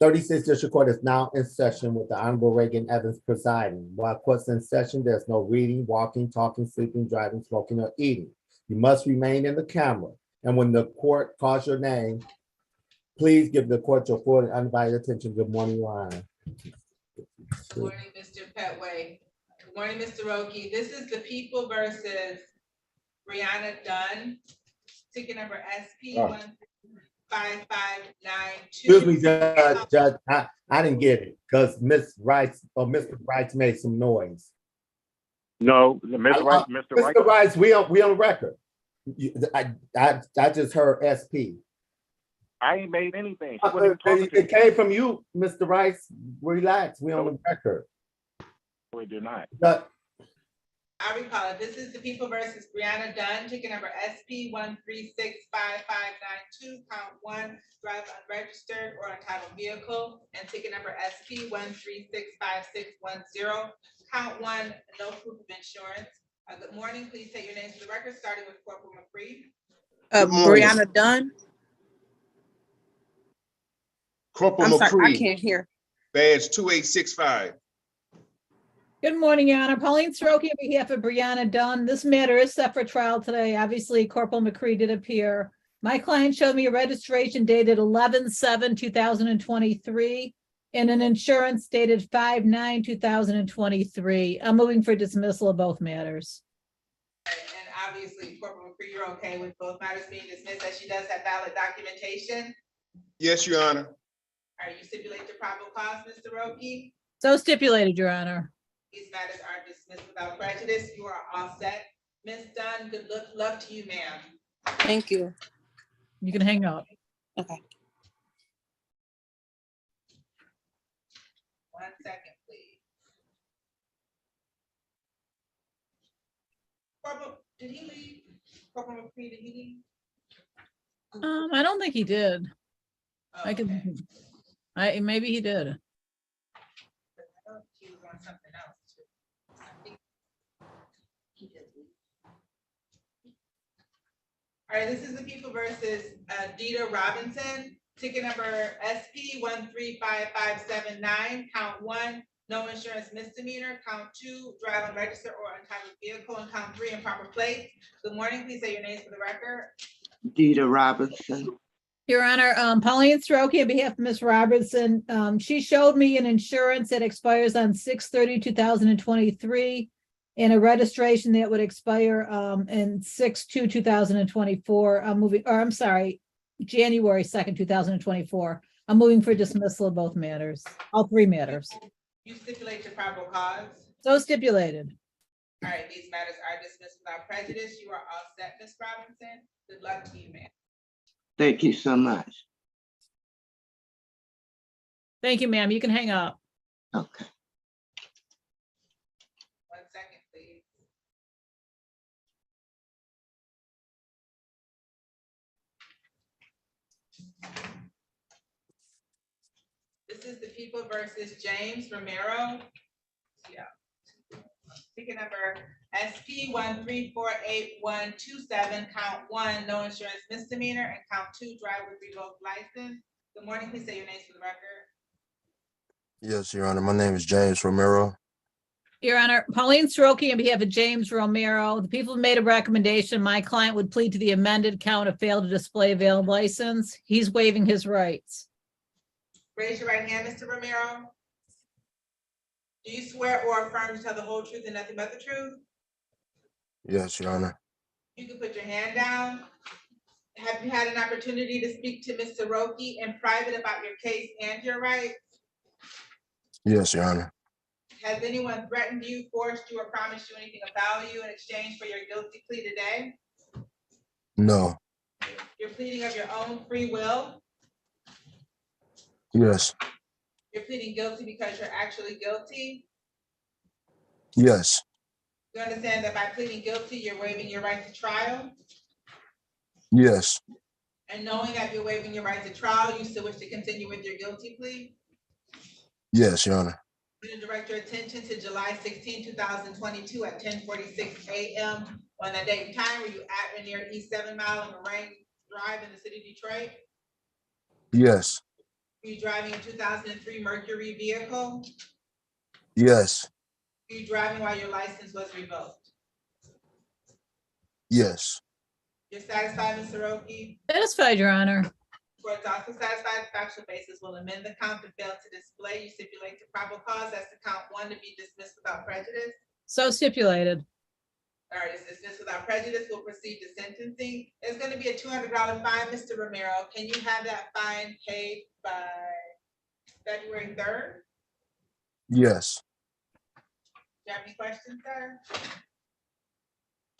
36th District Court is now in session with the Honorable Raeigen Evans presiding. While court's in session, there's no reading, walking, talking, sleeping, driving, smoking, or eating. You must remain in the camera. And when the court calls your name, please give the court your full and undivided attention. Good morning, Your Honor. Good morning, Mr. Petway. Good morning, Mr. Roki. This is the People versus Brianna Dunn, ticket number SP 15592. Excuse me, Judge. I didn't get it because Miss Rice or Mr. Rice made some noise. No, Mr. Rice. Mr. Rice, we on record. I just heard SP. I ain't made anything. It came from you, Mr. Rice. Relax. We on the record. We do not. I recall it. This is the People versus Brianna Dunn, ticket number SP 1365592, count 1, drive unregistered or untitled vehicle, and ticket number SP 1365610, count 1, no proof of insurance. Good morning. Please take your names for the record, starting with Corporal McCree. Brianna Dunn. Corporal I'm sorry, McCree, I can't hear. badge 2865. Good morning, Your Honor. Pauline Soroki on behalf of Brianna Dunn. This matter is set for trial today. Obviously, Corporal McCree did appear. My client showed me a registration dated 11/7/2023 and an insurance dated 5/9/2023. I'm moving for dismissal of both matters. And obviously, Corporal McCree, you're okay with both matters being dismissed, as she does have valid documentation. Yes, Your Honor. Are you stipulate the probable cause, Mr. Roki? So stipulated, Your Honor. These matters are dismissed without prejudice. You are all set. Ms. Dunn, good luck to you, ma'am. Thank you. You can hang up. Okay. 1 second, please. Corporal, did he leave? Corporal McCree, did he leave? I don't think he did. Oh, I could. okay. Maybe he did. I thought he was on something else too. I think he did leave. All right, this is the People versus Dita Robinson, ticket number SP 1355579, count 1, no insurance misdemeanor, count 2, drive unregistered or untitled vehicle, and count 3, improper plate. Good morning, please say your names for the record. Dita Robinson. Your Honor, Pauline Soroki on behalf of Ms. Robertson. She showed me an insurance that expires on 6/30/2023 and a registration that would expire in 6/2/2024. I'm sorry, January 2nd, 2024. I'm moving for dismissal of both matters, all three matters. You stipulate your probable cause. So stipulated. All right, these matters are dismissed without prejudice. You are all set, Ms. Robinson. Good luck to you, ma'am. Thank you so much. Thank you, ma'am. You can hang up. Okay. 1 second, please. This is the People versus James Romero. Yeah. Ticket number SP 1348127, count 1, no insurance misdemeanor, and count 2, drive with revoked license. Good morning, please say your names for the record. Yes, Your Honor. My name is James Romero. Your Honor, Pauline Soroki on behalf of James Romero. The people have made a recommendation. My client would plead to the amended count of failed to display a valid license. He's waiving his rights. Raise your right hand, Mr. Romero. Do you swear or affirm to tell the whole truth and nothing but the truth? Yes, Your Honor. You can put your hand down. Have you had an opportunity to speak to Mr. Roki in private about your case and your rights? Yes, Your Honor. Has anyone threatened you, forced you, or promised you anything of value in exchange for your guilty plea today? No. You're pleading of your own free will. Yes. You're pleading guilty because you're actually guilty. Yes. You understand that by pleading guilty, you're waiving your right to trial? Yes. And knowing that you're waiving your right to trial, you still wish to continue with your guilty plea? Yes, Your Honor. I'm going to direct your attention to July 16, 2022 at 10:46 a.m. on that date and time. Were you at or near East 7 Mile and Raeigen Drive in the city of Detroit? Yes. you driving a 2003 Mercury vehicle? Yes, Were you driving while your license was revoked? yes, You're satisfied, Mr. Roki? Satisfied, Your Honor. Court is also satisfied the factual basis will amend the count to fail to display. You stipulate the probable cause as to count 1 to be dismissed without prejudice. So stipulated. All right, it's dismissed without prejudice. We'll proceed to sentencing. There's going to be a $200 fine, Mr. Romero. Can you have that fine paid by February 3rd? yes. Do you have any questions, sir?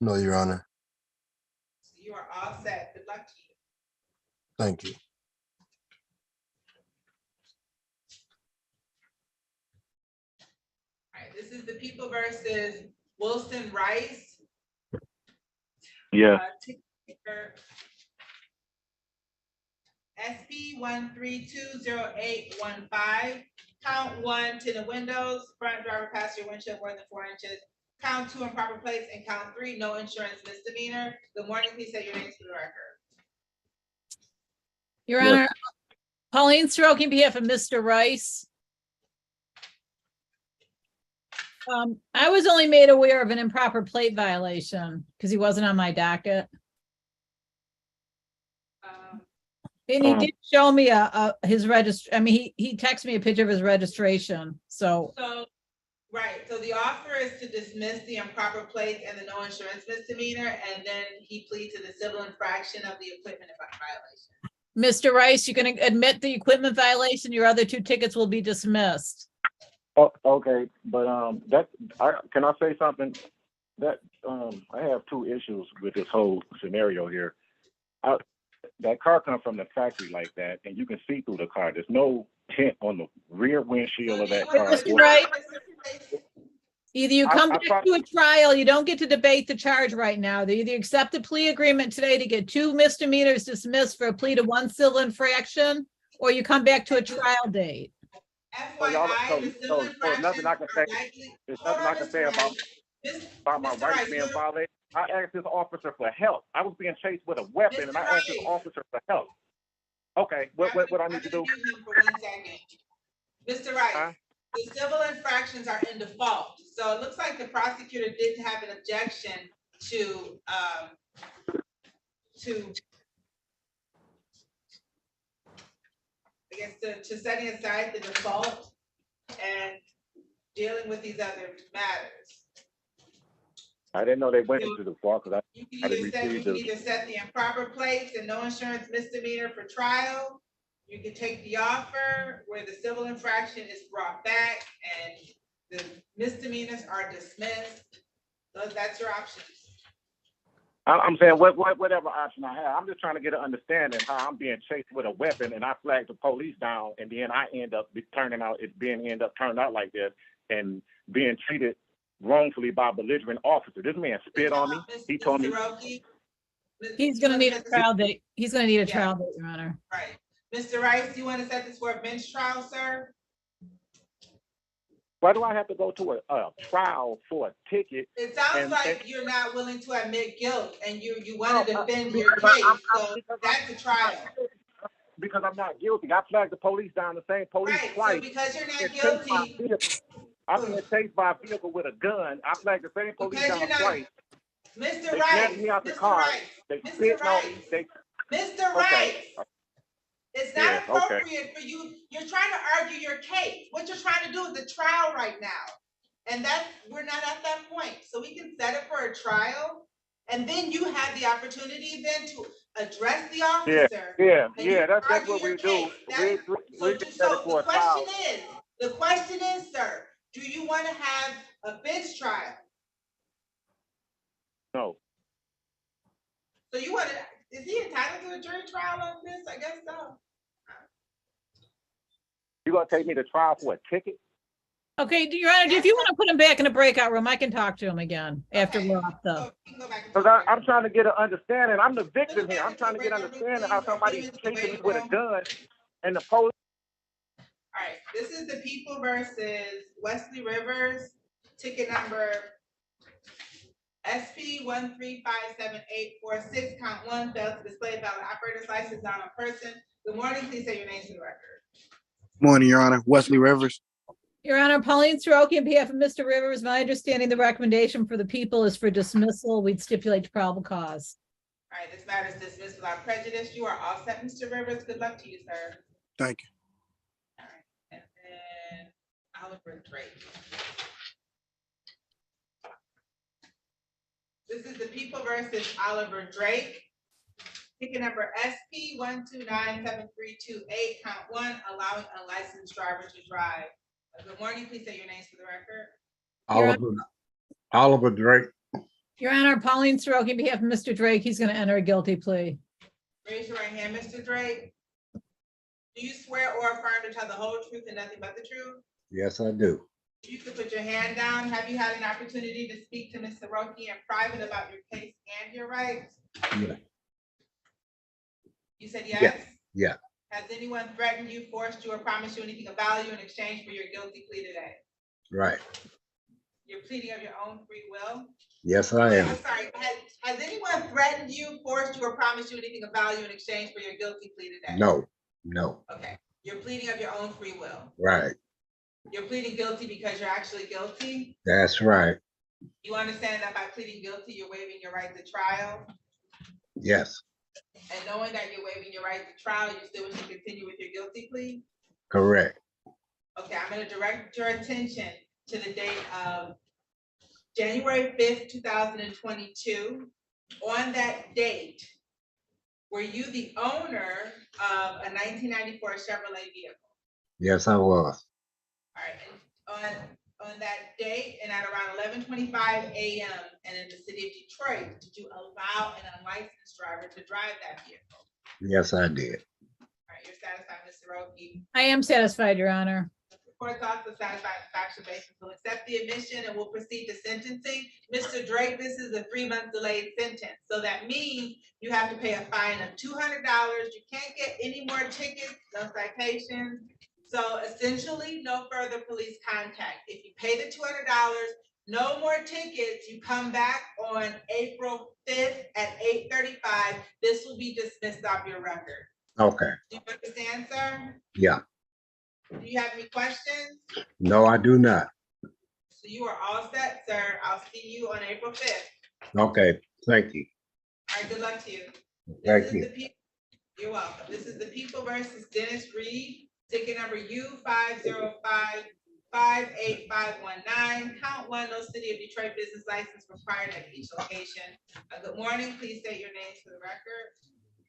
No, Your Honor. You are all set. Good luck to you. Thank you. All right, this is the People versus Wilson Rice. Yes. SP 1320815. Count 1, tinted windows, front driver passenger windshield more than 4 inches. Count 2, improper plates, and count 3, no insurance misdemeanor. Good morning, please say your names for the record. Your Yes. Honor, Pauline Soroki, on behalf of Mr. Rice. I was only made aware of an improper plate violation because he wasn't on my docket. And he did show me his I mean, he texted me a picture of his registration, so. Right, so the offer is to dismiss the improper plates and the no insurance misdemeanor, and then he pleads to the civil infraction of the equipment violation. Mr. Rice, you're gonna admit the equipment violation, your other 2 tickets will be dismissed. Oh, okay, but can I say something? That I have 2 issues with this whole scenario here. That car comes from the factory like that, and you can see through the car. There's no tint on the rear windshield of that car. Mr. Rice, either you come back to a trial, you don't get to debate the charge right now. They either accept the plea agreement today to get 2 misdemeanors dismissed for a plea to 1 civil infraction, or you come back to a trial date. FYI, the civil infractions nothing I can say. likely. There's nothing I can say about my Mr. rights Rice, being look. violated. I asked this officer for help. I was being chased with a weapon, and I asked this officer for help. Okay, what I need to do? For 1 second. Mr. Rice, the civil infractions are in default. So it looks like the prosecutor didn't have an objection to I guess to setting aside the default and dealing with these other matters. I didn't know they went into the fault because You I can didn't either receive set the improper plates and no insurance misdemeanor for trial. You can take the offer where the civil infraction is brought back and the misdemeanors are dismissed. So that's your options. I'm saying whatever option I have. I'm just trying to get an understanding how I'm being chased with a weapon and I flag the police down, and then I end up turned out like this and being treated wrongfully by a belligerent officer. This man spit on me. He told me He's gonna need a trial date. He's gonna need a trial date, Your Honor. Right. Mr. Rice, do you want to set this for a bench trial, sir? Why do I have to go to a trial for a ticket? It sounds like you're not willing to admit guilt and you want to defend your case, so that's a trial. Because I'm not guilty. I flagged the police down, the same police twice. So because you're not guilty. I'm being chased by a vehicle with a gun. I flagged the same police down twice. Mr. They Rice, snatched me out the car. They spit on me. Mr. Rice, it's not appropriate for you. You're trying to argue your case. What you're trying to do is a trial right now. And we're not at that point. So we can set it for a trial. And then you have the opportunity then to address the officer. That's what we do. The question is, sir, do you want to have a bench trial? No. So you want to, is he entitled to a jury trial on this? I guess so. You gonna take me to trial for a ticket? Okay, Your Honor, if you want to put him back in a breakout room, I can talk to him again after we're off the. Because I'm trying to get an understanding. I'm the victim here. I'm trying to get an understanding how somebody's chasing me with a gun and the police. All right, this is the People versus Wesley Rivers, ticket number SP 1357846, count 1, failed to display valid operator's license not on person. Good morning, please say your name to the record. Morning, Your Honor. Wesley Rivers. Your Honor, Pauline Soroki, on behalf of Mr. Rivers, my understanding the recommendation for the people is for dismissal. We'd stipulate to probable cause. All right, this matter is dismissed without prejudice. You are all set, Mr. Rivers. Good luck to you, sir. Thank you. All right, and then Oliver Drake. This is the people versus Oliver Drake. Ticket number SP 1297328, count 1, allowing unlicensed driver to drive. Good morning, please say your names for the record. Oliver Drake. Your Honor, Pauline Soroki, on behalf of Mr. Drake, he's going to enter a guilty plea. Raise your right hand, Mr. Drake. Do you swear or affirm to tell the whole truth and nothing but the truth? Yes, I do. You can put your hand down. Have you had an opportunity to speak to Ms. Soroki in private about your case and your rights? Yeah. You said yes? Yeah. Has anyone threatened you, forced you, or promised you anything of value in exchange for your guilty plea today? Right. You're pleading of your own free will? Yes, I am. I'm sorry, has anyone threatened you, forced you, or promised you anything of value in exchange for your guilty plea today? No. Okay, you're pleading of your own free will. Right. You're pleading guilty because you're actually guilty? That's right. You understand that by pleading guilty, you're waiving your right to trial? Yes. And knowing that you're waiving your right to trial, you still wish to continue with your guilty plea? Correct. Okay, I'm gonna direct your attention to the date of January 5th, 2022. On that date, were you the owner of a 1994 Chevrolet vehicle? Yes, I was. All right, and on that date and at around 11:25 a.m. and in the city of Detroit, did you allow an unlicensed driver to drive that vehicle? Yes, I did. All right, you're satisfied, Ms. Soroki? I am satisfied, Your Honor. The court's also satisfied with factual basis. We'll accept the admission and we'll proceed to sentencing. Mr. Drake, this is a 3-month delayed sentence. So that means you have to pay a fine of $200. You can't get any more tickets, no citations. So essentially, no further police contact. If you pay the $200, no more tickets, you come back on April 5th at 8:35. This will be dismissed off your record. Okay. Do you understand, sir? Yeah. Do you have any questions? No, I do not. So you are all set, sir. I'll see you on April 5th. Okay. Thank you. All right, good luck to you. Thank you. You're welcome. This is the people versus Dennis Reed. Ticket number U505-58519. Count 1, no city of Detroit business license required at each location. Good morning. Please state your names for the record.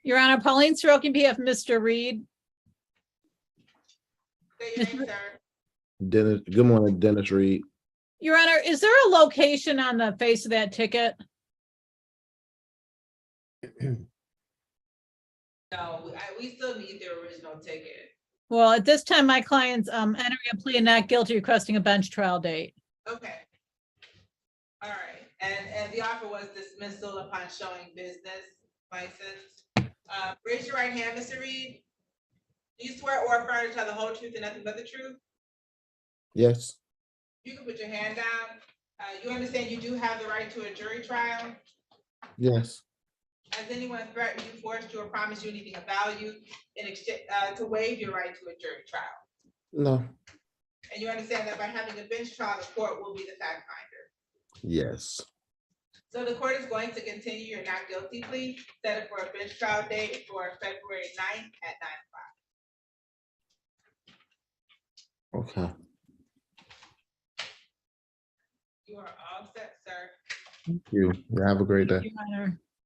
Your Honor, Pauline Soroki, on behalf of Mr. Reed. State your name, sir. Dennis, good morning, Dennis Reed. Your Honor, is there a location on the face of that ticket? No, we still need the original ticket. Well, at this time, my client's entering a plea of not guilty, requesting a bench trial date. Okay. All right, and the offer was dismissal upon showing business license. Raise your right hand, Mr. Reed. Do you swear or affirm to tell the whole truth and nothing but the truth? Yes. You can put your hand down. You understand you do have the right to a jury trial? Yes. Has anyone threatened you, forced you, or promised you anything of value in exchange to waive your right to a jury trial? No. And you understand that by having a bench trial, the court will be the fact finder. Yes. So the court is going to continue your not guilty plea, set it for a bench trial date for February 9th at 9 o'clock. Okay. You are all set, sir. Thank you. Have a great day. Your Honor.